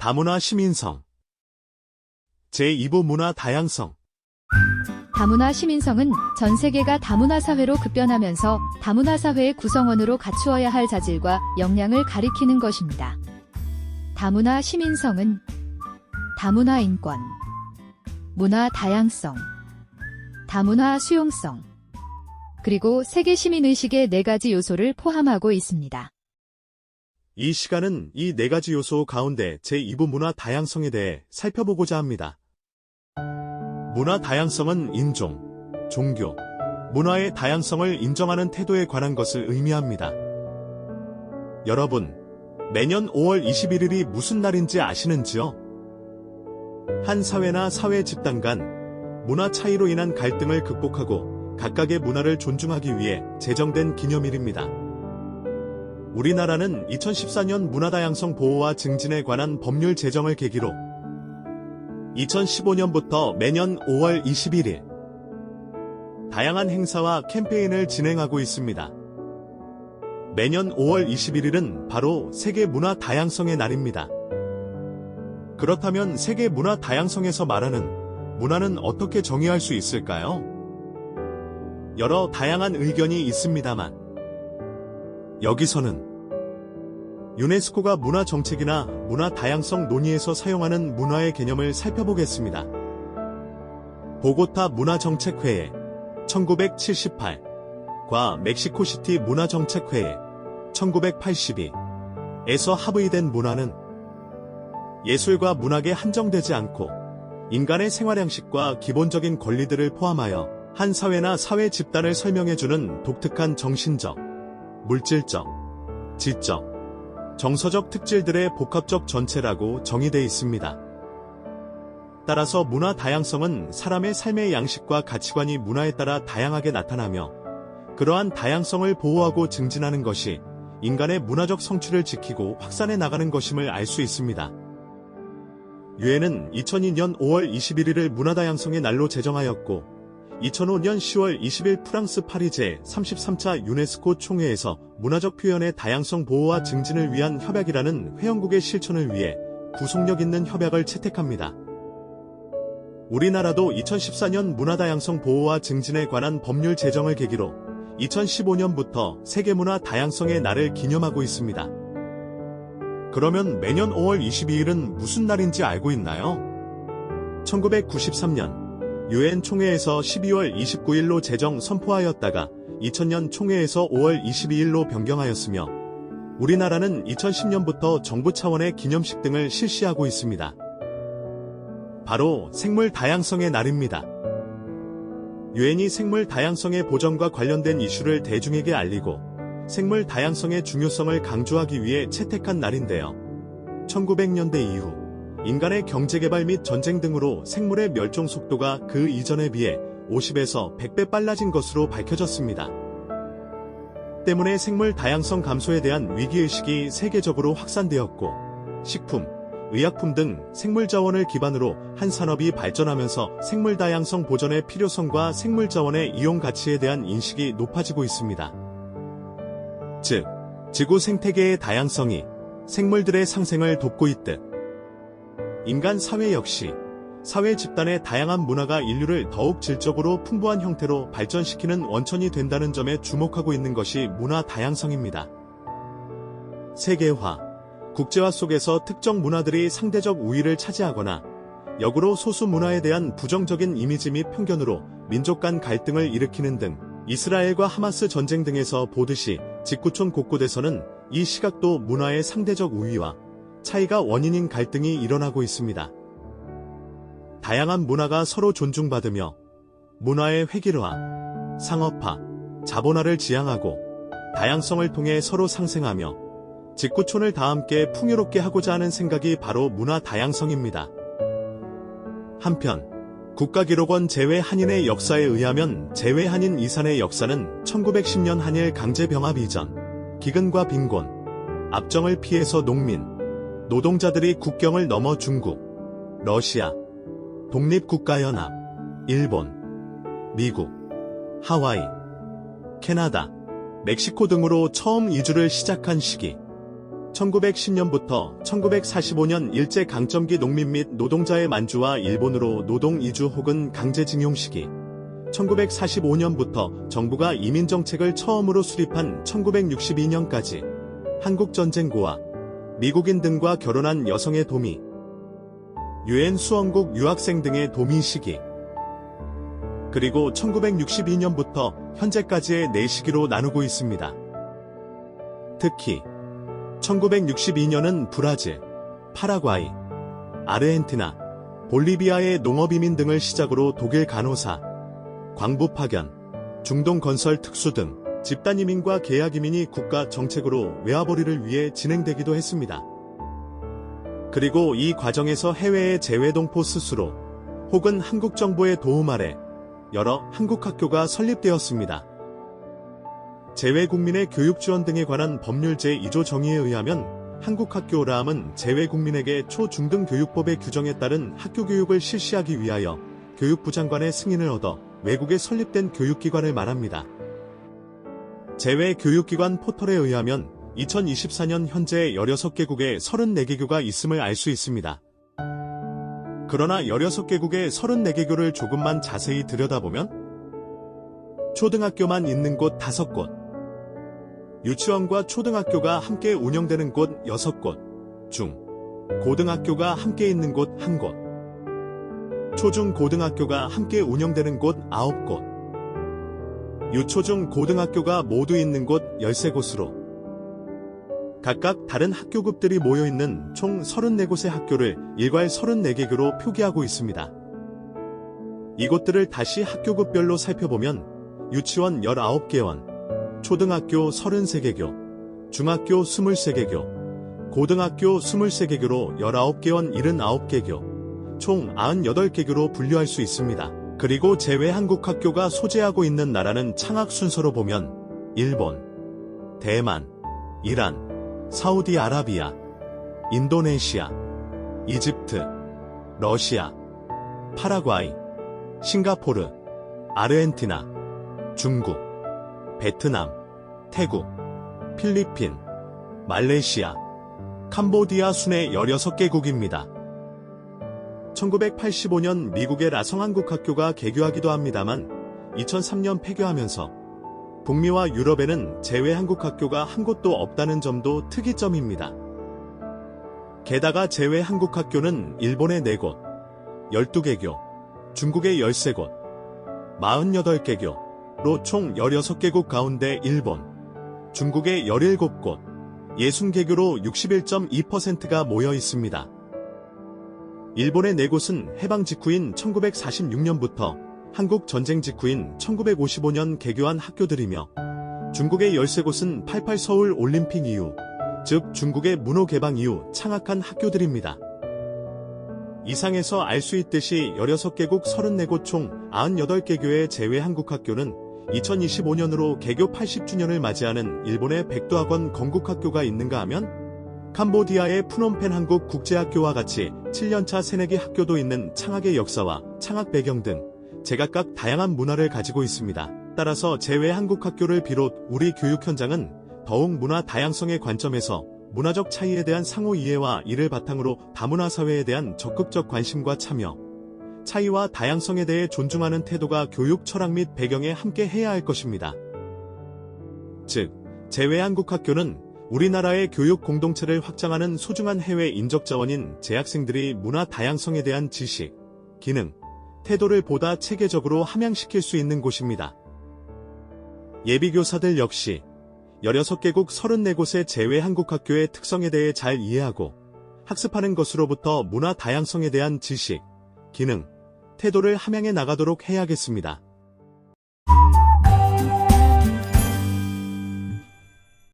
다문화 시민성 제2부 문화 다양성. 다문화 시민성은 전 세계가 다문화 사회로 급변하면서 다문화 사회의 구성원으로 갖추어야 할 자질과 역량을 가리키는 것입니다. 다문화 시민성은 다문화 인권, 문화 다양성, 다문화 수용성, 그리고 세계 시민의식의 4가지 요소를 포함하고 있습니다. 이 시간은 이 4가지 요소 가운데 제2부 문화 다양성에 대해 살펴보고자 합니다. 문화 다양성은 인종, 종교, 문화의 다양성을 인정하는 태도에 관한 것을 의미합니다. 여러분, 매년 5월 21일이 무슨 날인지 아시는지요? 한 사회나 사회 집단 간 문화 차이로 인한 갈등을 극복하고 각각의 문화를 존중하기 위해 제정된 기념일입니다. 우리나라는 2014년 문화다양성 보호와 증진에 관한 법률 제정을 계기로 2015년부터 매년 5월 21일 다양한 행사와 캠페인을 진행하고 있습니다. 매년 5월 21일은 바로 세계 문화 다양성의 날입니다. 그렇다면 세계 문화 다양성에서 말하는 문화는 어떻게 정의할 수 있을까요? 여러 다양한 의견이 있습니다만 여기서는 유네스코가 문화 정책이나 문화 다양성 논의에서 사용하는 문화의 개념을 살펴보겠습니다. 보고타 문화정책회의 1978과 멕시코시티 문화정책회의 1982에서 합의된 문화는 예술과 문학에 한정되지 않고 인간의 생활양식과 기본적인 권리들을 포함하여 한 사회나 사회 집단을 설명해주는 독특한 정신적, 물질적, 지적, 정서적 특질들의 복합적 전체라고 정의되어 있습니다. 따라서 문화 다양성은 사람의 삶의 양식과 가치관이 문화에 따라 다양하게 나타나며 그러한 다양성을 보호하고 증진하는 것이 인간의 문화적 성취를 지키고 확산해 나가는 것임을 알 수 있습니다. 유엔은 2002년 5월 21일을 문화다양성의 날로 제정하였고 2005년 10월 20일 프랑스 파리 제33차 유네스코 총회에서 문화적 표현의 다양성 보호와 증진을 위한 협약이라는 회원국의 실천을 위해 구속력 있는 협약을 채택합니다. 우리나라도 2014년 문화다양성 보호와 증진에 관한 법률 제정을 계기로 2015년부터 세계문화 다양성의 날을 기념하고 있습니다. 그러면 매년 5월 22일은 무슨 날인지 알고 있나요? 1993년 유엔 총회에서 12월 29일로 제정 선포하였다가 2000년 총회에서 5월 22일로 변경하였으며 우리나라는 2010년부터 정부 차원의 기념식 등을 실시하고 있습니다. 바로 생물 다양성의 날입니다. 유엔이 생물 다양성의 보전과 관련된 이슈를 대중에게 알리고 생물 다양성의 중요성을 강조하기 위해 채택한 날인데요. 1900년대 이후 인간의 경제개발 및 전쟁 등으로 생물의 멸종 속도가 그 이전에 비해 50에서 100배 빨라진 것으로 밝혀졌습니다. 때문에 생물 다양성 감소에 대한 위기의식이 세계적으로 확산되었고 식품, 의약품 등 생물 자원을 기반으로 한 산업이 발전하면서 생물 다양성 보전의 필요성과 생물 자원의 이용 가치에 대한 인식이 높아지고 있습니다. 즉, 지구 생태계의 다양성이 생물들의 상생을 돕고 있듯 인간 사회 역시 사회 집단의 다양한 문화가 인류를 더욱 질적으로 풍부한 형태로 발전시키는 원천이 된다는 점에 주목하고 있는 것이 문화 다양성입니다. 세계화, 국제화 속에서 특정 문화들이 상대적 우위를 차지하거나 역으로 소수 문화에 대한 부정적인 이미지 및 편견으로 민족 간 갈등을 일으키는 등 이스라엘과 하마스 전쟁 등에서 보듯이 직구촌 곳곳에서는 이 시각도 문화의 상대적 우위와 차이가 원인인 갈등이 일어나고 있습니다. 다양한 문화가 서로 존중받으며 문화의 획일화, 상업화, 자본화를 지향하고 다양성을 통해 서로 상생하며 직구촌을 다 함께 풍요롭게 하고자 하는 생각이 바로 문화 다양성입니다. 한편 국가기록원 제외한인의 역사에 의하면 제외한인 이산의 역사는 1910년 한일 강제병합 이전, 기근과 빈곤, 압정을 피해서 농민, 노동자들이 국경을 넘어 중국, 러시아, 독립국가연합, 일본, 미국, 하와이, 캐나다, 멕시코 등으로 처음 이주를 시작한 시기, 1910년부터 1945년 일제강점기 농민 및 노동자의 만주와 일본으로 노동 이주 혹은 강제징용 시기, 1945년부터 정부가 이민정책을 처음으로 수립한 1962년까지 한국전쟁고와 미국인 등과 결혼한 여성의 도미, 유엔 수원국 유학생 등의 도미 시기, 그리고 1962년부터 현재까지의 4시기로 나누고 있습니다. 특히 1962년은 브라질, 파라과이, 아르헨티나, 볼리비아의 농업이민 등을 시작으로 독일 간호사, 광부 파견, 중동 건설 특수 등 집단 이민과 계약 이민이 국가 정책으로 외화벌이를 위해 진행되기도 했습니다. 그리고 이 과정에서 해외의 재외동포 스스로 혹은 한국 정부의 도움 아래 여러 한국 학교가 설립되었습니다. 재외국민의 교육 지원 등에 관한 법률 제2조 정의에 의하면 한국학교라함은 재외국민에게 초중등 교육법의 규정에 따른 학교교육을 실시하기 위하여 교육부 장관의 승인을 얻어 외국에 설립된 교육기관을 말합니다. 재외교육기관 포털에 의하면 2024년 현재 16개국에 34개교가 있음을 알 수 있습니다. 그러나 16개국의 34개교를 조금만 자세히 들여다보면 초등학교만 있는 곳 5곳, 유치원과 초등학교가 함께 운영되는 곳 6곳, 중, 고등학교가 함께 있는 곳 1곳, 초중고등학교가 함께 운영되는 곳 9곳, 유초중 고등학교가 모두 있는 곳 13곳으로 각각 다른 학교급들이 모여있는 총 34곳의 학교를 일괄 34개교로 표기하고 있습니다. 이곳들을 다시 학교급별로 살펴보면 유치원 19개원, 초등학교 33개교, 중학교 23개교, 고등학교 23개교로 19개원 79개교, 총 98개교로 분류할 수 있습니다. 그리고 재외 한국학교가 소재하고 있는 나라는 창학 순서로 보면 일본, 대만, 이란, 사우디아라비아, 인도네시아, 이집트, 러시아, 파라과이, 싱가포르, 아르헨티나, 중국, 베트남, 태국, 필리핀, 말레이시아, 캄보디아 순의 16개국입니다. 1985년 미국의 라성한국학교가 개교하기도 합니다만 2003년 폐교하면서 북미와 유럽에는 재외 한국학교가 한 곳도 없다는 점도 특이점입니다. 게다가 재외 한국학교는 일본의 4곳, 12개교, 중국의 13곳, 48개교로 총 16개국 가운데 일본, 중국의 17곳, 60개교로 61.2%가 모여 있습니다. 일본의 4곳은 해방 직후인 1946년부터 한국 전쟁 직후인 1955년 개교한 학교들이며 중국의 13곳은 88 서울 올림픽 이후, 즉 중국의 문호 개방 이후 창학한 학교들입니다. 이상에서 알 수 있듯이 16개국 34곳 총 98개교의 재외 한국학교는 2025년으로 개교 80주년을 맞이하는 일본의 백도학원 건국학교가 있는가 하면 캄보디아의 푸놈펜 한국국제학교와 같이 7년차 새내기 학교도 있는 창학의 역사와 창학 배경 등 제각각 다양한 문화를 가지고 있습니다. 따라서 재외 한국학교를 비롯 우리 교육 현장은 더욱 문화 다양성의 관점에서 문화적 차이에 대한 상호 이해와 이를 바탕으로 다문화 사회에 대한 적극적 관심과 참여, 차이와 다양성에 대해 존중하는 태도가 교육 철학 및 배경에 함께 해야 할 것입니다. 즉, 재외 한국학교는 우리나라의 교육 공동체를 확장하는 소중한 해외 인적 자원인 재학생들이 문화 다양성에 대한 지식, 기능, 태도를 보다 체계적으로 함양시킬 수 있는 곳입니다. 예비교사들 역시 16개국 34곳의 재외 한국학교의 특성에 대해 잘 이해하고 학습하는 것으로부터 문화 다양성에 대한 지식, 기능, 태도를 함양해 나가도록 해야겠습니다.